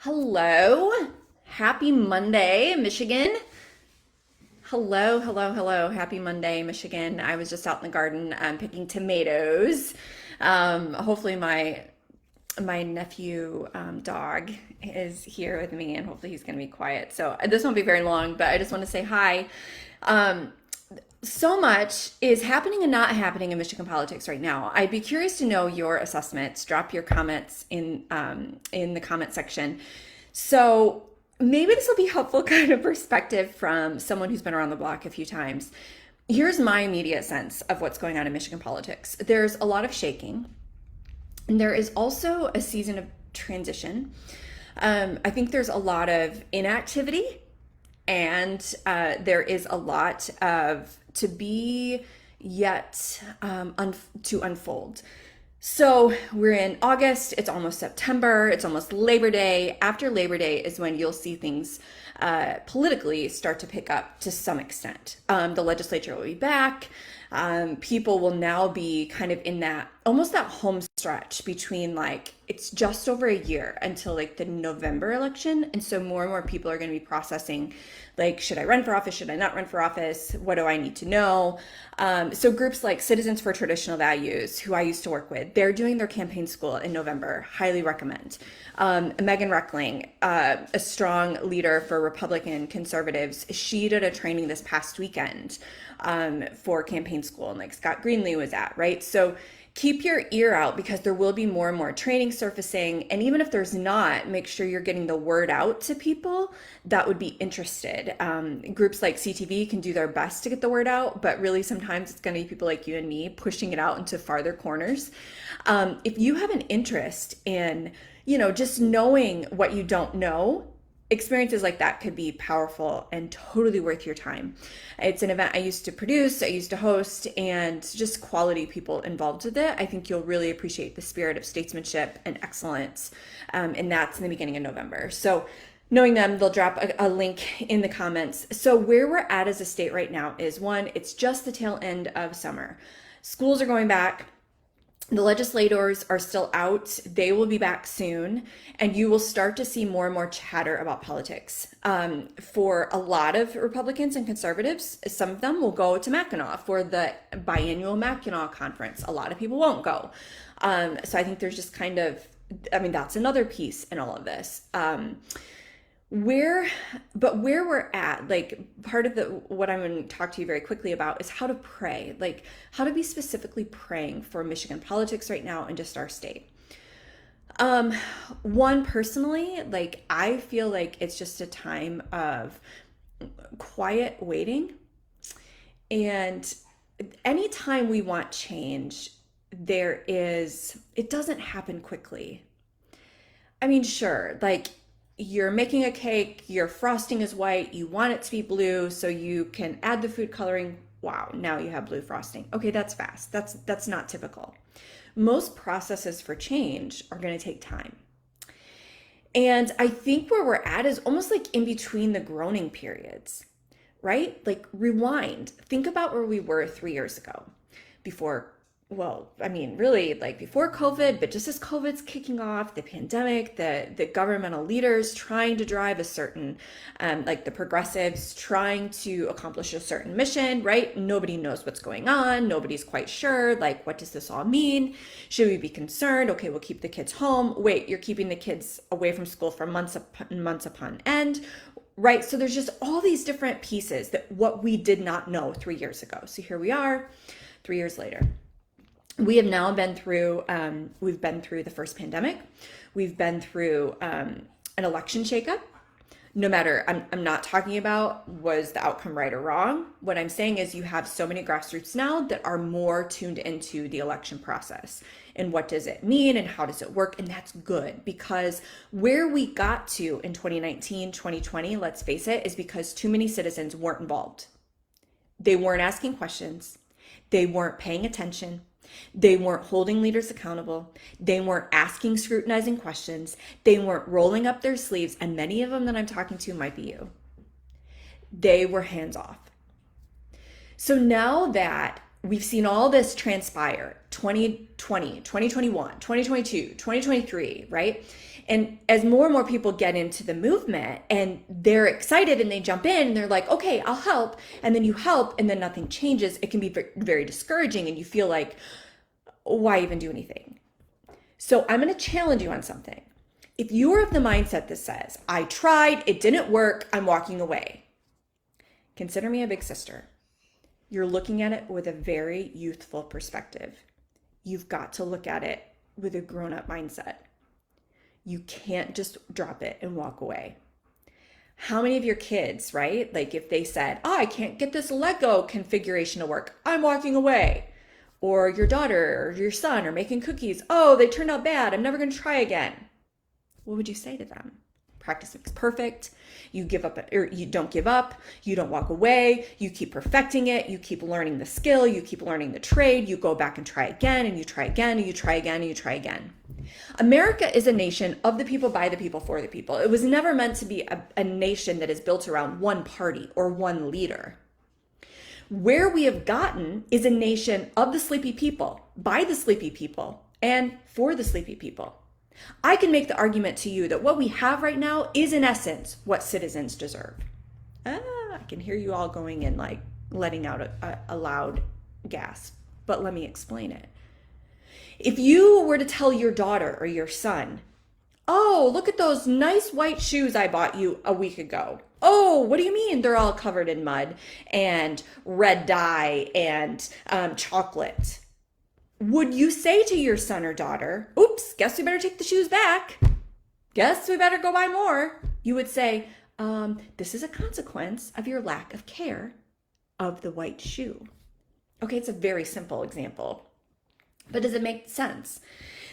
Hello. Happy Monday, Michigan. Hello, hello, hello. Happy Monday, Michigan. I was just out in the garden picking tomatoes. Hopefully my nephew dog is here with me and hopefully he's going to be quiet. So this won't be very long, but I just want to say hi. Um, so much is happening and not happening in Michigan politics right now. I'd be curious to know your assessments. Drop your comments in the comment section. So maybe this will be helpful kind of perspective from someone who's been around the block a few times. Here's my immediate sense of what's going on in Michigan politics. There's a lot of shaking, and there is also a season of transition. I think there's a lot of inactivity, and there is a lot of to be yet to unfold. So we're in August, it's almost September, it's almost Labor Day. After Labor Day is when you'll see things politically start to pick up to some extent. The legislature will be back. People will now be kind of in that almost that home stretch between like it's just over a year until like the November election. And so more and more people are going to be processing like, should I run for office? Should I not run for office? What do I need to know? So groups like Citizens for Traditional Values, who I used to work with, they're doing their campaign school in November. Highly recommend. Megan Reckling, a strong leader for Republican conservatives, she did a training this past weekend for campaign school, and like Scott Greenlee was at, right? So keep your ear out because there will be more and more training surfacing. And even if there's not, make sure you're getting the word out to people that would be interested. Groups like CTV can do their best to get the word out, but really sometimes it's going to be people like you and me pushing it out into farther corners. If you have an interest in, just knowing what you don't know, experiences like that could be powerful and totally worth your time. It's an event I used to produce, I used to host, and just quality people involved with it. I think you'll really appreciate the spirit of statesmanship and excellence. And that's in the beginning of November. So knowing them, they'll drop a link in the comments. So where we're at as a state right now is one, it's just the tail end of summer. Schools are going back. The legislators are still out. They will be back soon, and you will start to see more and more chatter about politics. For a lot of Republicans and conservatives, some of them will go to Mackinac for the biannual Mackinac conference. A lot of people won't go. So I think there's just that's another piece in all of this. Where we're at, like part of what I'm going to talk to you very quickly about is how to pray, like how to be specifically praying for Michigan politics right now and just our state. One, personally, like I feel like it's just a time of quiet waiting. And anytime we want change, it doesn't happen quickly. I mean, sure, like you're making a cake, your frosting is white, you want it to be blue, so you can add the food coloring. Wow, now you have blue frosting. Okay, that's fast. That's not typical. Most processes for change are going to take time. And I think where we're at is almost like in between the groaning periods, right? Like rewind. Think about where we were 3 years ago really like before COVID, but just as COVID's kicking off, the pandemic, the governmental leaders trying to drive a certain, like the progressives trying to accomplish a certain mission, right? Nobody knows what's going on. Nobody's quite sure. Like, what does this all mean? Should we be concerned? Okay, we'll keep the kids home. Wait, you're keeping the kids away from school for months upon end. Right. So there's just all these different pieces that what we did not know 3 years ago. So here we are 3 years later. We have now we've been through the first pandemic. We've been through an election shakeup. No matter, I'm not talking about was the outcome right or wrong. What I'm saying is you have so many grassroots now that are more tuned into the election process and what does it mean and how does it work? And that's good because where we got to in 2019, 2020, let's face it, is because too many citizens weren't involved. They weren't asking questions. They weren't paying attention. They weren't holding leaders accountable. They weren't asking scrutinizing questions. They weren't rolling up their sleeves. And many of them that I'm talking to might be you. They were hands off. So now that we've seen all this transpire, 2020, 2021, 2022, 2023, right? And as more and more people get into the movement and they're excited and they jump in and they're like, okay, I'll help. And then you help and then nothing changes. It can be very discouraging and you feel like, why even do anything? So I'm going to challenge you on something. If you are of the mindset that says, I tried, it didn't work, I'm walking away, consider me a big sister. You're looking at it with a very youthful perspective. You've got to look at it with a grown-up mindset. You can't just drop it and walk away. How many of your kids, right? Like if they said, oh, I can't get this Lego configuration to work, I'm walking away. Or your daughter or your son are making cookies. Oh, they turned out bad. I'm never going to try again. What would you say to them? Practice makes perfect. You give up, or you don't give up. You don't walk away. You keep perfecting it. You keep learning the skill. You keep learning the trade. You go back and try again, and you try again, and you try again, and you try again. America is a nation of the people, by the people, for the people. It was never meant to be a nation that is built around one party or one leader. Where we have gotten is a nation of the sleepy people, by the sleepy people, and for the sleepy people. I can make the argument to you that what we have right now is in essence what citizens deserve. I can hear you all going in like letting out a loud gasp, but let me explain it. If you were to tell your daughter or your son, oh, look at those nice white shoes I bought you a week ago. Oh, what do you mean they're all covered in mud and red dye and chocolate? Would you say to your son or daughter, oops, guess we better take the shoes back. Guess we better go buy more. You would say, this is a consequence of your lack of care of the white shoe. Okay, it's a very simple example, but does it make sense?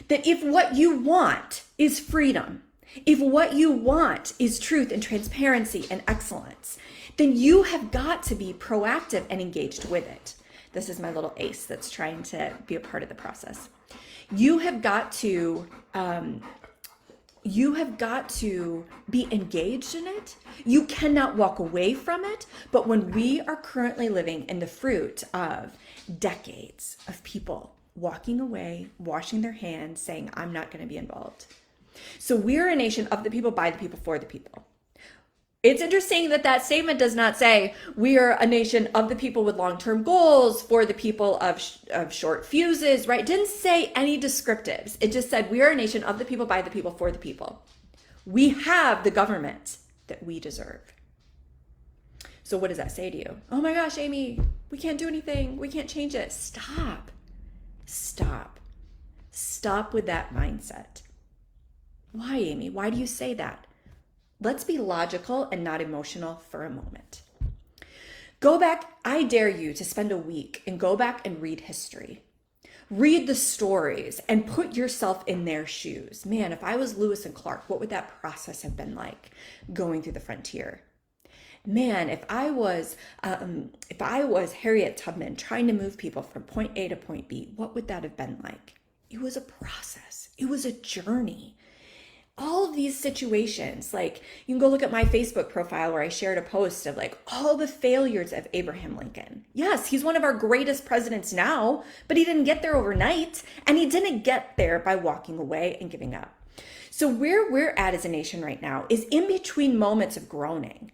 That if what you want is freedom, if what you want is truth and transparency and excellence, then you have got to be proactive and engaged with it. This is my little ace that's trying to be a part of the process. You have got to be engaged in it. You cannot walk away from it. But when we are currently living in the fruit of decades of people walking away, washing their hands, saying, I'm not going to be involved. So we're a nation of the people, by the people, for the people. It's interesting that that statement does not say we are a nation of the people with long-term goals, for the people of short fuses, right? It didn't say any descriptives. It just said we are a nation of the people, by the people, for the people. We have the government that we deserve. So what does that say to you? Oh my gosh, Amy, we can't do anything. We can't change it. Stop. Stop with that mindset. Why, Amy? Why do you say that? Let's be logical and not emotional for a moment. Go back. I dare you to spend a week and go back and read history. Read the stories and put yourself in their shoes. Man, if I was Lewis and Clark, what would that process have been like going through the frontier? Man, if I was Harriet Tubman trying to move people from point A to point B, what would that have been like? It was a process. It was a journey. All of these situations, like you can go look at my Facebook profile where I shared a post of like all the failures of Abraham Lincoln. Yes, he's one of our greatest presidents now, but he didn't get there overnight, and he didn't get there by walking away and giving up. So where we're at as a nation right now is in between moments of groaning.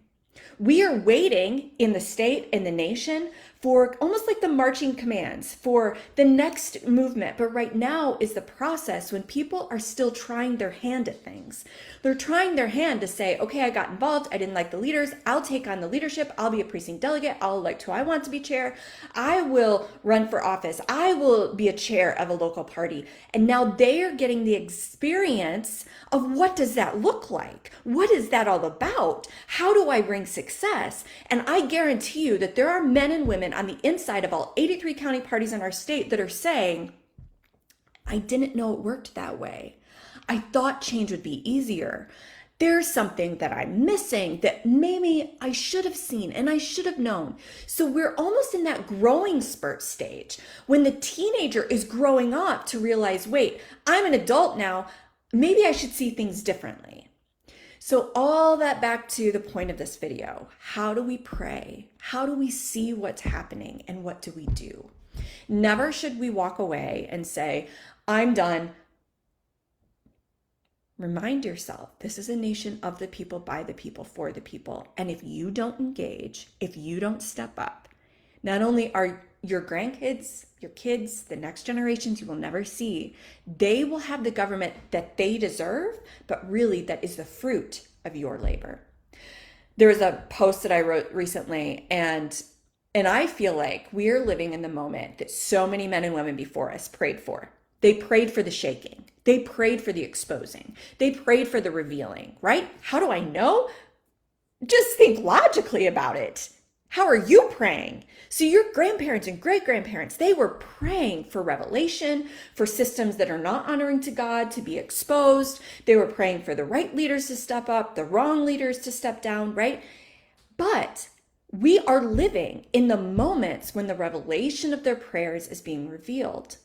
We are waiting in the state and the nation for almost like the marching commands for the next movement. But right now is the process when people are still trying their hand at things. They're trying their hand to say, okay, I got involved. I didn't like the leaders. I'll take on the leadership. I'll be a precinct delegate. I'll elect who I want to be chair. I will run for office. I will be a chair of a local party. And now they are getting the experience of what does that look like? What is that all about? How do I bring success? And I guarantee you that there are men and women on the inside of all 83 county parties in our state that are saying, I didn't know it worked that way. I thought change would be easier. There's something that I'm missing that maybe I should have seen and I should have known. So we're almost in that growing spurt stage when the teenager is growing up to realize, wait, I'm an adult now. Maybe I should see things differently. So all that back to the point of this video. How do we pray? How do we see what's happening and what do we do? Never should we walk away and say, I'm done. Remind yourself, this is a nation of the people, by the people, for the people. And if you don't engage, if you don't step up, not only are your grandkids, your kids, the next generations you will never see, they will have the government that they deserve, but really that is the fruit of your labor. There was a post that I wrote recently, and I feel like we are living in the moment that so many men and women before us prayed for. They prayed for the shaking. They prayed for the exposing. They prayed for the revealing, right? How do I know? Just think logically about it. How are you praying? So your grandparents and great-grandparents, they were praying for revelation, for systems that are not honoring to God to be exposed. They were praying for the right leaders to step up, the wrong leaders to step down, right? But we are living in the moments when the revelation of their prayers is being revealed.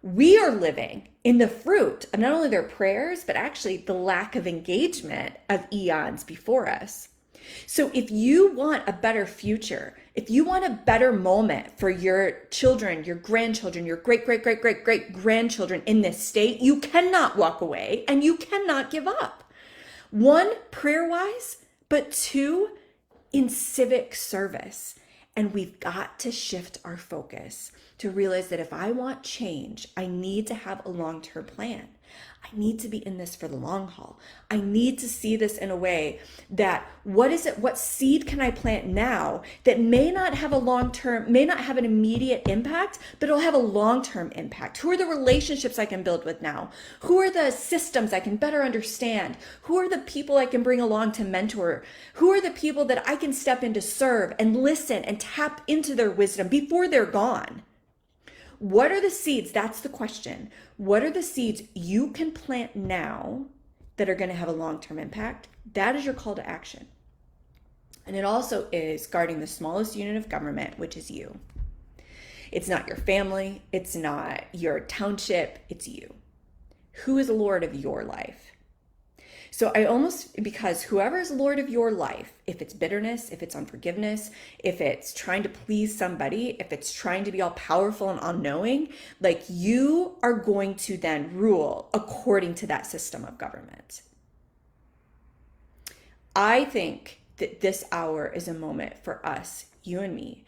We are living in the fruit of not only their prayers, but actually the lack of engagement of eons before us. So if you want a better future, if you want a better moment for your children, your grandchildren, your great-great-great-great-great-grandchildren in this state, you cannot walk away and you cannot give up. One, prayer-wise, but two, in civic service. And we've got to shift our focus to realize that if I want change, I need to have a long-term plan. I need to be in this for the long haul. I need to see this in a way that what seed can I plant now that may not have a long-term, may not have an immediate impact, but it'll have a long-term impact. Who are the relationships I can build with now? Who are the systems I can better understand? Who are the people I can bring along to mentor? Who are the people that I can step in to serve and listen and tap into their wisdom before they're gone? What are the seeds? That's the question. What are the seeds you can plant now that are going to have a long-term impact? That is your call to action. And it also is guarding the smallest unit of government, which is you. It's not your family. It's not your township. It's you. Who is Lord of your life? So because whoever is Lord of your life, if it's bitterness, if it's unforgiveness, if it's trying to please somebody, if it's trying to be all powerful and all-knowing, like you are going to then rule according to that system of government. I think that this hour is a moment for us, you and me,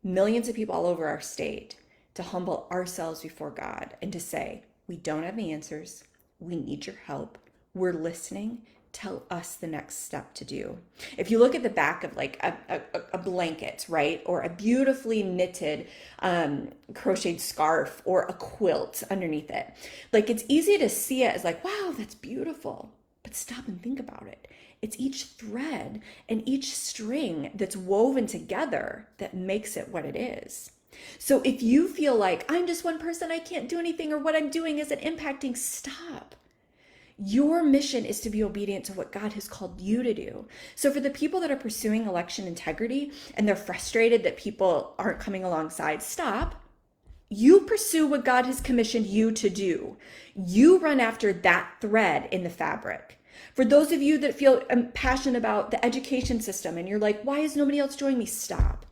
millions of people all over our state, to humble ourselves before God and to say, we don't have the answers. We need your help. We're listening. Tell us the next step to do. If you look at the back of like a blanket, right? Or a beautifully knitted crocheted scarf or a quilt underneath it, like it's easy to see it as like, wow, that's beautiful. But stop and think about it. It's each thread and each string that's woven together that makes it what it is. So if you feel like I'm just one person, I can't do anything, or what I'm doing isn't impacting, stop. Your mission is to be obedient to what God has called you to do. So for the people that are pursuing election integrity and they're frustrated that people aren't coming alongside, stop. You pursue what God has commissioned you to do. You run after that thread in the fabric. For those of you that feel passionate about the education system and you're like, why is nobody else joining me? Stop.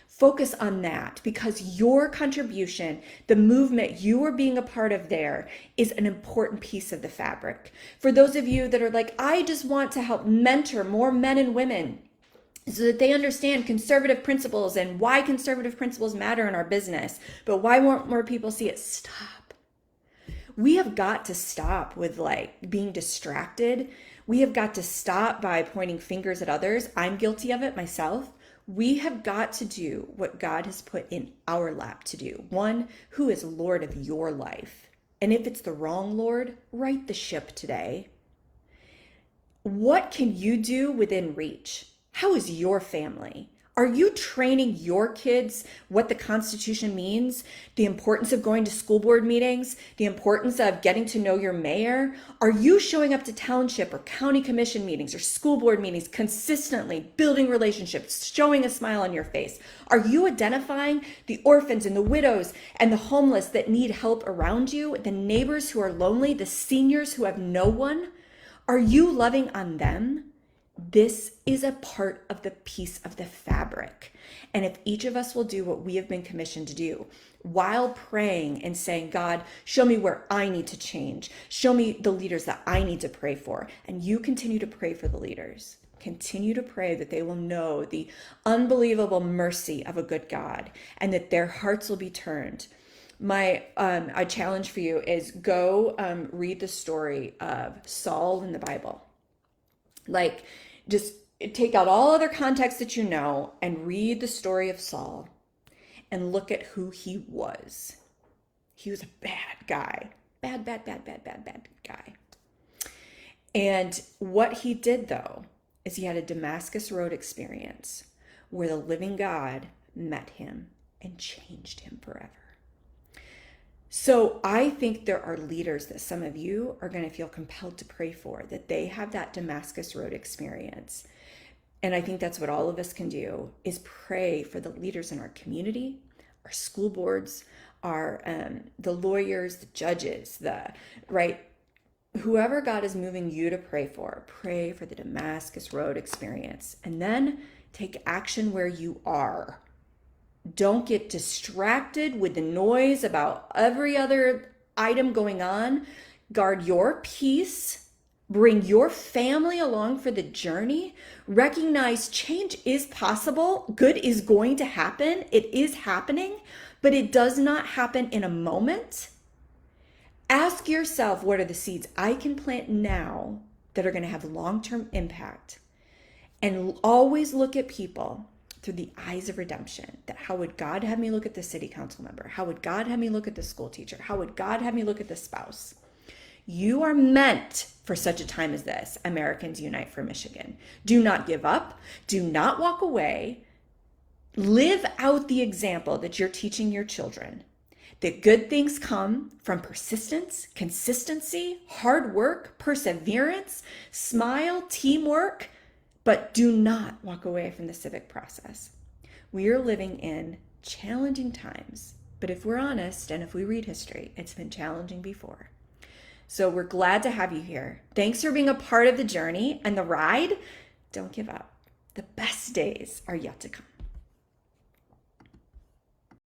Focus on that, because your contribution, the movement you are being a part of there, is an important piece of the fabric. For those of you that are like, I just want to help mentor more men and women so that they understand conservative principles and why conservative principles matter in our business, but why won't more people see it? Stop. We have got to stop with like being distracted. We have got to stop by pointing fingers at others. I'm guilty of it myself. We have got to do what God has put in our lap to do. One, who is Lord of your life? And if it's the wrong Lord, right the ship today. What can you do within reach? How is your family? Are you training your kids what the Constitution means? The importance of going to school board meetings? The importance of getting to know your mayor? Are you showing up to township or county commission meetings or school board meetings consistently, building relationships, showing a smile on your face? Are you identifying the orphans and the widows and the homeless that need help around you, the neighbors who are lonely, the seniors who have no one? Are you loving on them? This is a part of the piece of the fabric. And if each of us will do what we have been commissioned to do while praying and saying, God, show me where I need to change. Show me the leaders that I need to pray for. And you continue to pray for the leaders. Continue to pray that they will know the unbelievable mercy of a good God and that their hearts will be turned. My a challenge for you is go read the story of Saul in the Bible. Like, just take out all other context that you know and read the story of Saul and look at who he was. He was a bad guy. Bad guy. And what he did, though, is he had a Damascus Road experience where the living God met him and changed him forever. So I think there are leaders that some of you are going to feel compelled to pray for, that they have that Damascus Road experience. And I think that's what all of us can do, is pray for the leaders in our community, our school boards, our the lawyers, the judges, whoever God is moving you to pray for the Damascus Road experience. And then take action where you are. Don't get distracted with the noise about every other item going on. Guard your peace. Bring your family along for the journey. Recognize change is possible. Good is going to happen. It is happening, but it does not happen in a moment. Ask yourself, what are the seeds I can plant now that are going to have long-term impact? And always look at people through the eyes of redemption. That how would God have me look at the city council member? How would God have me look at the school teacher? How would God have me look at the spouse? You are meant for such a time as this. Americans Unite for Michigan. Do not give up. Do not walk away. Live out the example that you're teaching your children. That good things come from persistence, consistency, hard work, perseverance, smile, teamwork, but do not walk away from the civic process. We are living in challenging times, but if we're honest and if we read history, it's been challenging before. So we're glad to have you here. Thanks for being a part of the journey and the ride. Don't give up. The best days are yet to come.